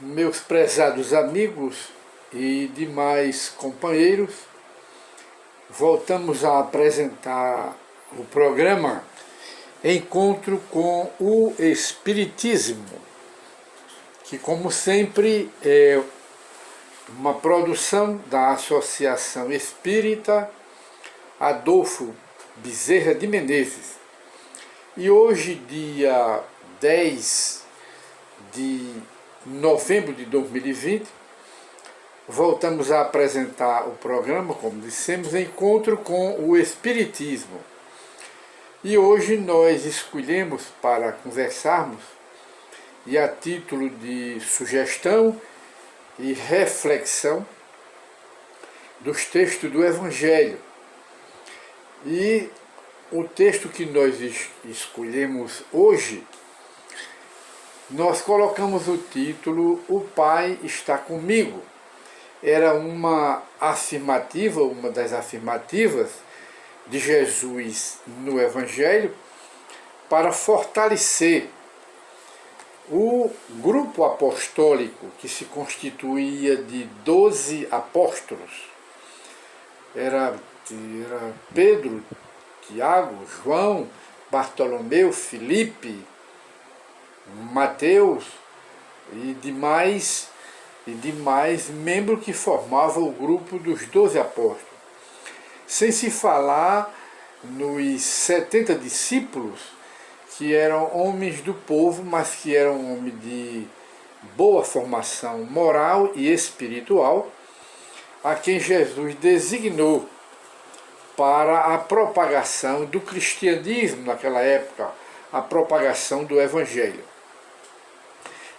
Meus prezados amigos e demais companheiros, voltamos a apresentar o programa Encontro com o Espiritismo, que, como sempre, é uma produção da Associação Espírita Adolfo Bezerra de Menezes. E hoje, dia 10 de novembro de 2020, voltamos a apresentar o programa, como dissemos, Encontro com o Espiritismo. E hoje nós escolhemos para conversarmos, e a título de sugestão e reflexão, dos textos do Evangelho. E o texto que nós escolhemos hoje, nós colocamos o título O Pai está comigo. Era uma afirmativa, uma das afirmativas de Jesus no Evangelho para fortalecer o grupo apostólico que se constituía de 12 apóstolos. Era Pedro, Tiago, João, Bartolomeu, Filipe, Mateus e demais membros que formavam o grupo dos 12 apóstolos. Sem se falar nos 70 discípulos, que eram homens do povo, mas que eram homens de boa formação moral e espiritual, a quem Jesus designou para a propagação do cristianismo naquela época, a propagação do Evangelho.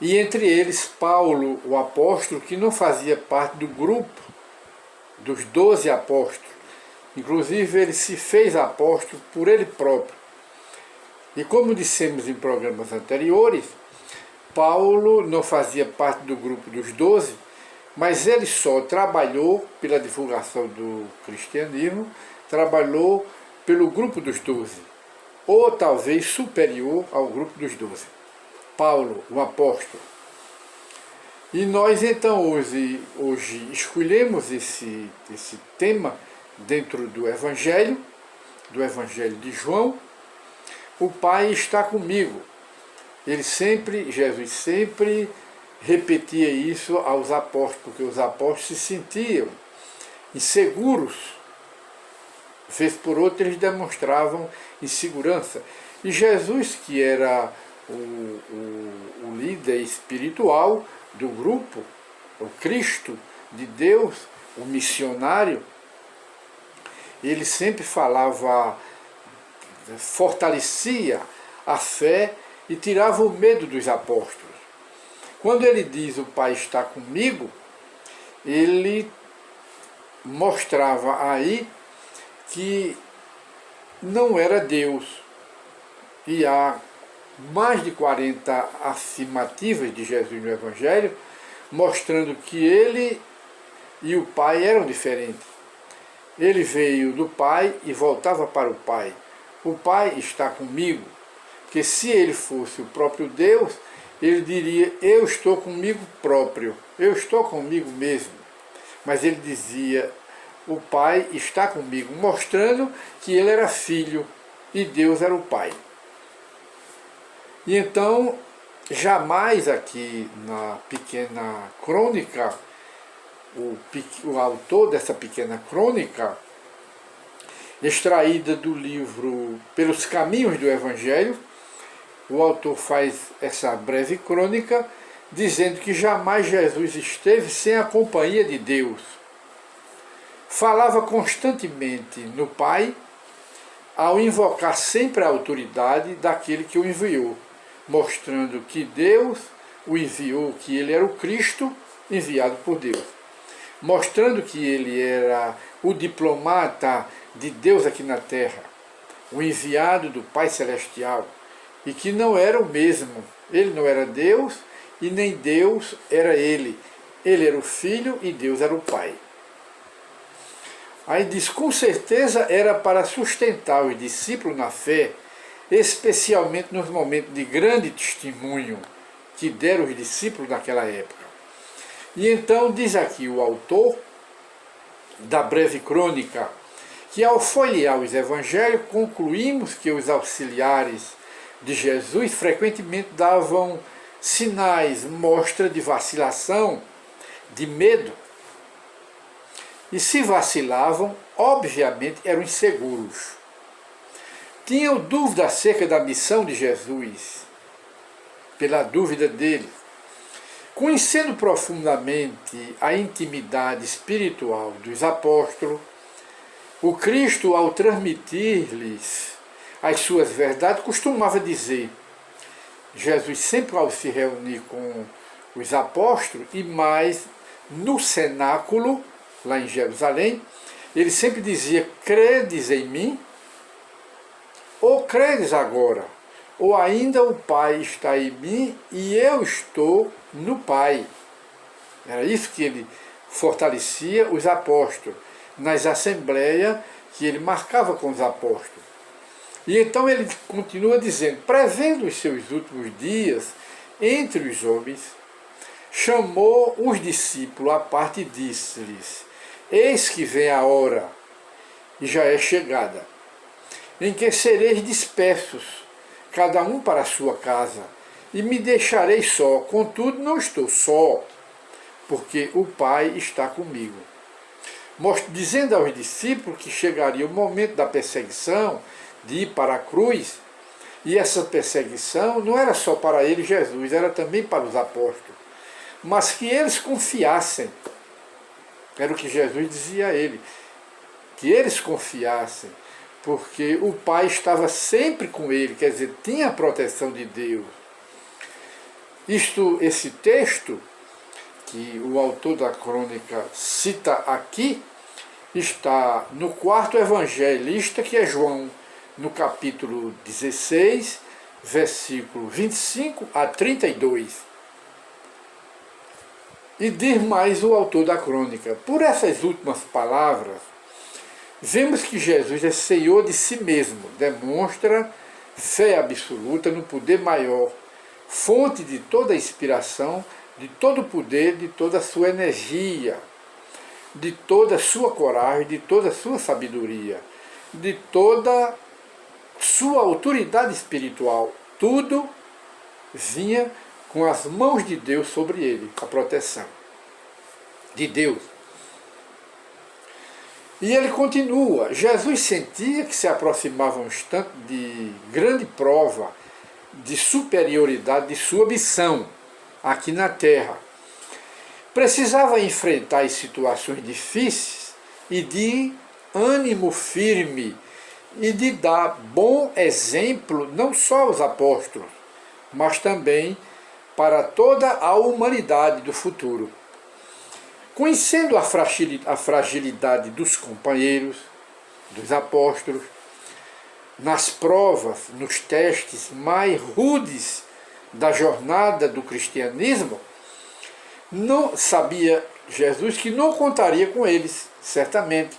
E entre eles Paulo, o apóstolo, que não fazia parte do grupo dos 12 apóstolos. Inclusive ele se fez apóstolo por ele próprio. E como dissemos em programas anteriores, Paulo não fazia parte do grupo dos 12, mas ele só trabalhou pela divulgação do cristianismo, trabalhou pelo grupo dos 12, ou talvez superior ao grupo dos 12. Paulo, o apóstolo. E nós então hoje escolhemos esse tema dentro do Evangelho de João. O Pai está comigo. Jesus sempre repetia isso aos apóstolos, porque os apóstolos se sentiam inseguros. Vez por outra eles demonstravam insegurança. E Jesus, que era o líder espiritual do grupo, o Cristo de Deus, o missionário, ele sempre falava, fortalecia a fé e tirava o medo dos apóstolos. Quando ele diz o Pai está comigo, ele mostrava aí que não era Deus. E há mais de 40 afirmativas de Jesus no Evangelho, mostrando que ele e o Pai eram diferentes. Ele veio do Pai e voltava para o Pai. O Pai está comigo, porque se ele fosse o próprio Deus, ele diria, eu estou comigo próprio, eu estou comigo mesmo. Mas ele dizia, o Pai está comigo, mostrando que ele era filho e Deus era o Pai. E então, jamais aqui na pequena crônica, o autor dessa pequena crônica, extraída do livro Pelos Caminhos do Evangelho, o autor faz essa breve crônica, dizendo que jamais Jesus esteve sem a companhia de Deus. Falava constantemente no Pai, ao invocar sempre a autoridade daquele que o enviou, mostrando que Deus o enviou, que ele era o Cristo enviado por Deus, mostrando que ele era o diplomata de Deus aqui na terra, o enviado do Pai Celestial, e que não era o mesmo. Ele não era Deus e nem Deus era ele. Ele era o Filho e Deus era o Pai. Aí diz, com certeza era para sustentar os discípulos na fé, especialmente nos momentos de grande testemunho, que deram os discípulos naquela época. E então diz aqui o autor da breve crônica que ao folhear os evangelhos concluímos que os auxiliares de Jesus frequentemente davam sinais, mostra de vacilação, de medo. E se vacilavam, obviamente eram inseguros. Tinham dúvida acerca da missão de Jesus, pela dúvida dele. Conhecendo profundamente a intimidade espiritual dos apóstolos, o Cristo, ao transmitir-lhes as suas verdades, costumava dizer, Jesus sempre ao se reunir com os apóstolos, e mais no cenáculo, lá em Jerusalém, ele sempre dizia, credes em mim? Ou credes agora? Ou ainda o Pai está em mim e eu estou no Pai? Era isso que ele fortalecia os apóstolos, nas assembleias que ele marcava com os apóstolos. E então ele continua dizendo, prevendo os seus últimos dias entre os homens, chamou os discípulos à parte e disse-lhes, eis que vem a hora, e já é chegada, em que sereis dispersos, cada um para a sua casa, e me deixarei só, contudo não estou só, porque o Pai está comigo. Dizendo aos discípulos que chegaria o momento da perseguição, de ir para a cruz, e essa perseguição não era só para ele, Jesus, era também para os apóstolos, mas que eles confiassem, era o que Jesus dizia a ele, que eles confiassem, porque o Pai estava sempre com ele, quer dizer, tinha a proteção de Deus. Esse texto, que o autor da crônica cita aqui, está no quarto evangelista, que é João, no capítulo 16, versículo 25 a 32. E diz mais o autor da crônica, por essas últimas palavras, vemos que Jesus é Senhor de si mesmo, demonstra fé absoluta no poder maior, fonte de toda a inspiração, de todo o poder, de toda a sua energia, de toda a sua coragem, de toda a sua sabedoria, de toda sua autoridade espiritual. Tudo vinha com as mãos de Deus sobre ele, a proteção de Deus. E ele continua, Jesus sentia que se aproximava um instante de grande prova, de superioridade de sua missão aqui na Terra. Precisava enfrentar as situações difíceis e de ânimo firme e de dar bom exemplo não só aos apóstolos, mas também para toda a humanidade do futuro. Conhecendo a fragilidade dos companheiros, dos apóstolos, nas provas, nos testes mais rudes da jornada do cristianismo, não sabia Jesus que não contaria com eles, certamente,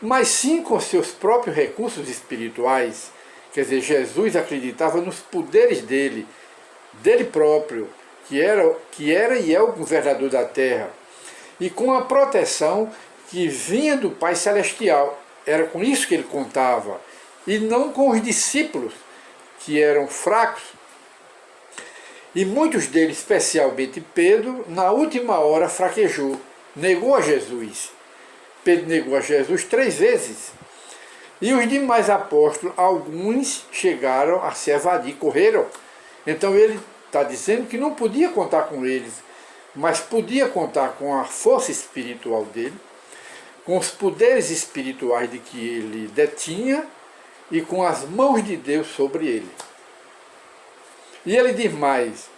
mas sim com seus próprios recursos espirituais. Quer dizer, Jesus acreditava nos poderes dele próprio, que era e é o governador da terra, e com a proteção que vinha do Pai Celestial. Era com isso que ele contava, e não com os discípulos, que eram fracos. E muitos deles, especialmente Pedro, na última hora fraquejou, negou a Jesus. Pedro negou a Jesus 3 vezes. E os demais apóstolos, alguns chegaram a se evadir, correram. Então ele está dizendo que não podia contar com eles, mas podia contar com a força espiritual dele, com os poderes espirituais de que ele detinha e com as mãos de Deus sobre ele. E ele diz mais,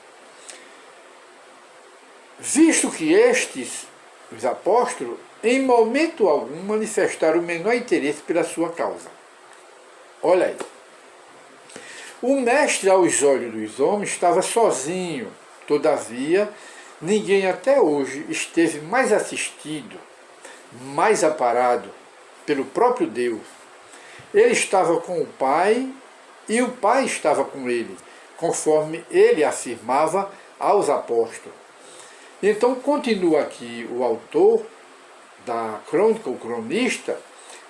visto que estes, os apóstolos, em momento algum manifestaram o menor interesse pela sua causa. Olha aí. O mestre, aos olhos dos homens, estava sozinho. Todavia, ninguém até hoje esteve mais assistido, mais aparado pelo próprio Deus. Ele estava com o Pai e o Pai estava com ele, conforme ele afirmava aos apóstolos. Então continua aqui o autor da crônica, o cronista,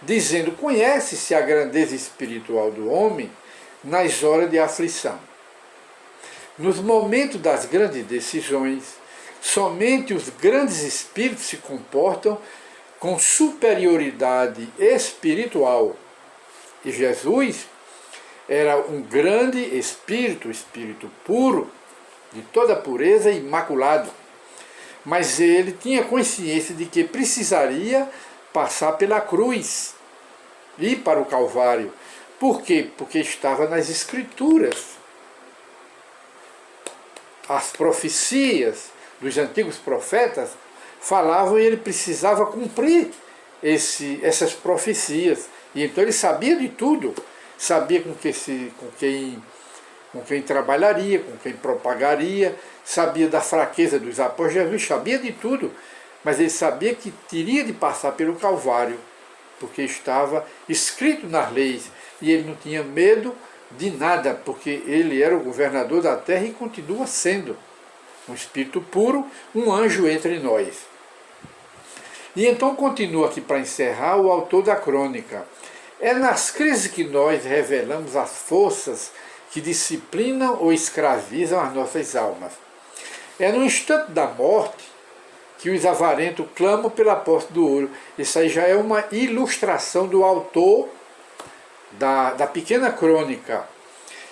dizendo: conhece-se a grandeza espiritual do homem nas horas de aflição. Nos momentos das grandes decisões, somente os grandes espíritos se comportam com superioridade espiritual. E Jesus era um grande espírito, espírito puro, de toda pureza e imaculado. Mas ele tinha consciência de que precisaria passar pela cruz e ir para o Calvário. Por quê? Porque estava nas Escrituras. As profecias dos antigos profetas falavam e ele precisava cumprir essas profecias. E então ele sabia de tudo. Sabia com quem trabalharia, com quem propagaria, sabia da fraqueza dos apóstolos. Jesus sabia de tudo, mas ele sabia que teria de passar pelo Calvário, porque estava escrito nas leis, e ele não tinha medo de nada, porque ele era o governador da terra e continua sendo um espírito puro, um anjo entre nós. E então continua aqui para encerrar o autor da crônica. É nas crises que nós revelamos as forças que disciplinam ou escravizam as nossas almas. É no instante da morte que os avarentos clamam pela posse do ouro. Isso aí já é uma ilustração do autor da pequena crônica.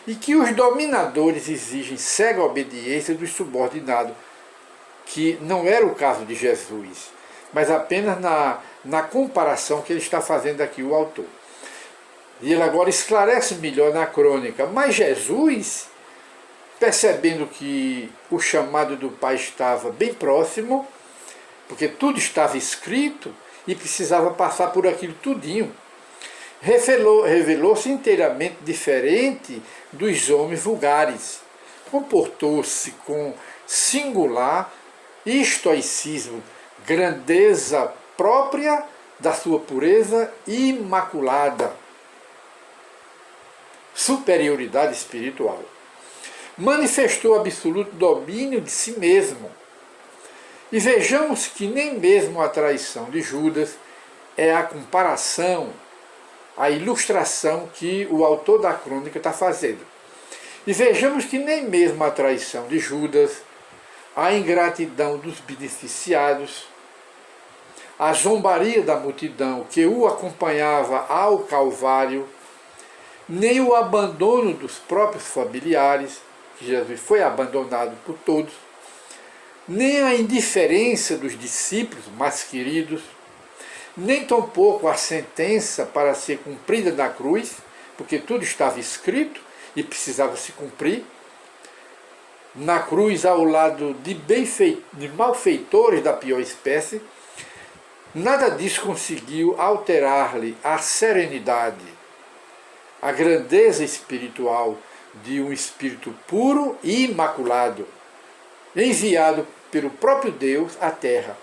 E que os dominadores exigem cega obediência dos subordinados, que não era o caso de Jesus, mas apenas na comparação que ele está fazendo aqui, o autor. E ele agora esclarece melhor na crônica. Mas Jesus, percebendo que o chamado do Pai estava bem próximo, porque tudo estava escrito e precisava passar por aquilo tudinho, revelou-se inteiramente diferente dos homens vulgares. Comportou-se com singular estoicismo, grandeza própria da sua pureza imaculada, superioridade espiritual. Manifestou absoluto domínio de si mesmo. E vejamos que nem mesmo a traição de Judas é a comparação, a ilustração que o autor da crônica está fazendo. E vejamos que nem mesmo a traição de Judas, a ingratidão dos beneficiados, a zombaria da multidão que o acompanhava ao Calvário, nem o abandono dos próprios familiares, que Jesus foi abandonado por todos, nem a indiferença dos discípulos mais queridos, nem tampouco a sentença para ser cumprida na cruz, porque tudo estava escrito e precisava se cumprir, na cruz ao lado de malfeitores da pior espécie. Nada disso conseguiu alterar-lhe a serenidade, a grandeza espiritual de um espírito puro e imaculado, enviado pelo próprio Deus à terra,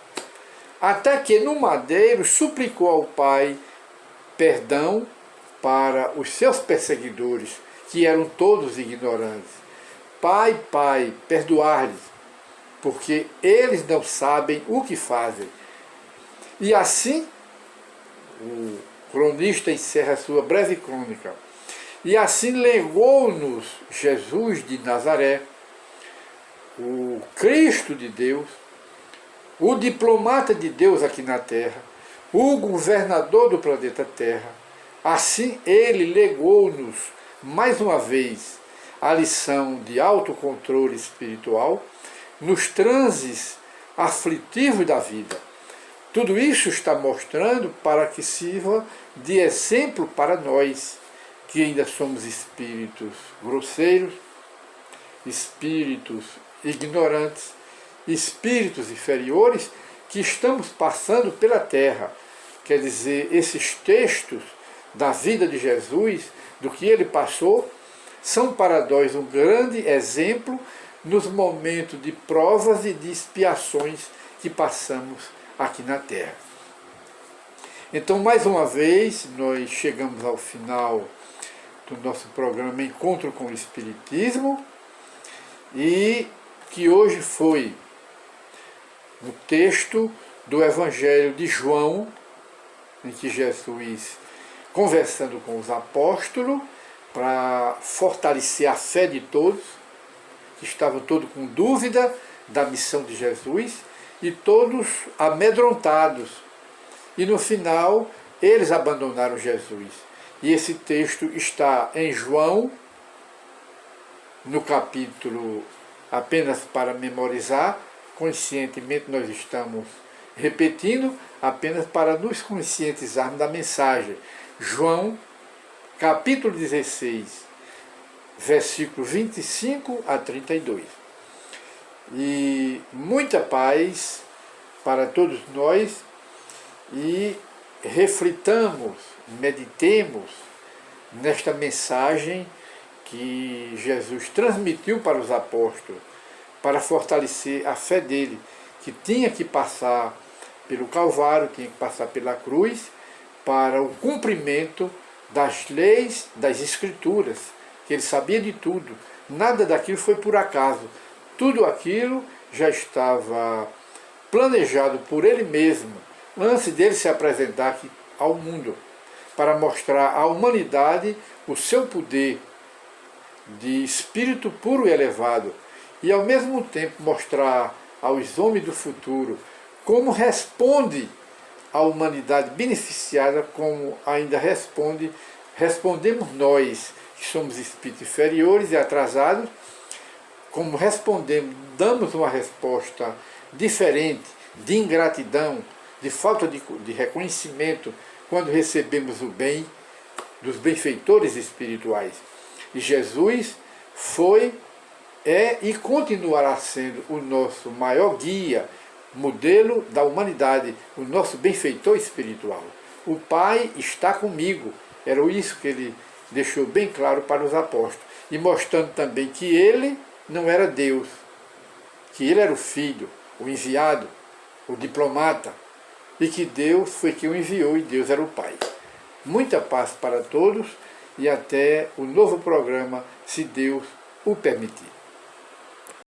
até que no madeiro suplicou ao Pai perdão para os seus perseguidores, que eram todos ignorantes. Pai, Pai, perdoar-lhes, porque eles não sabem o que fazem. E assim, o cronista encerra sua breve crônica. E assim legou-nos Jesus de Nazaré, o Cristo de Deus, o diplomata de Deus aqui na Terra, o governador do planeta Terra. Assim ele legou-nos, mais uma vez, a lição de autocontrole espiritual nos transes aflitivos da vida. Tudo isso está mostrando para que sirva de exemplo para nós, que ainda somos espíritos grosseiros, espíritos ignorantes, espíritos inferiores, que estamos passando pela Terra. Quer dizer, esses textos da vida de Jesus, do que ele passou, são para nós um grande exemplo nos momentos de provas e de expiações que passamos aqui na Terra. Então, mais uma vez, nós chegamos ao final do nosso programa Encontro com o Espiritismo. e que hoje foi no texto do Evangelho de João, em que Jesus, conversando com os apóstolos, para fortalecer a fé de todos, que estavam todos com dúvida da missão de Jesus, e todos amedrontados. E no final, eles abandonaram Jesus. E esse texto está em João, no capítulo, apenas para memorizar, conscientemente nós estamos repetindo, apenas para nos conscientizarmos da mensagem. João, capítulo 16, versículo 25 a 32. E muita paz para todos nós, e reflitamos, meditemos nesta mensagem que Jesus transmitiu para os apóstolos, para fortalecer a fé dele, que tinha que passar pelo Calvário, tinha que passar pela cruz, para o cumprimento das leis, das Escrituras, que ele sabia de tudo. Nada daquilo foi por acaso. Tudo aquilo já estava planejado por ele mesmo, antes dele se apresentar aqui ao mundo, para mostrar à humanidade o seu poder de espírito puro e elevado, e ao mesmo tempo mostrar aos homens do futuro como responde a humanidade beneficiada, como ainda respondemos nós, que somos espíritos inferiores e atrasados, como respondemos, damos uma resposta diferente, de ingratidão, de falta de reconhecimento, quando recebemos o bem dos benfeitores espirituais. E Jesus foi, é e continuará sendo o nosso maior guia, modelo da humanidade, o nosso benfeitor espiritual. O Pai está comigo. Era isso que ele deixou bem claro para os apóstolos. E mostrando também que ele não era Deus, que ele era o Filho, o enviado, o diplomata, e que Deus foi quem o enviou e Deus era o Pai. Muita paz para todos e até o novo programa, se Deus o permitir.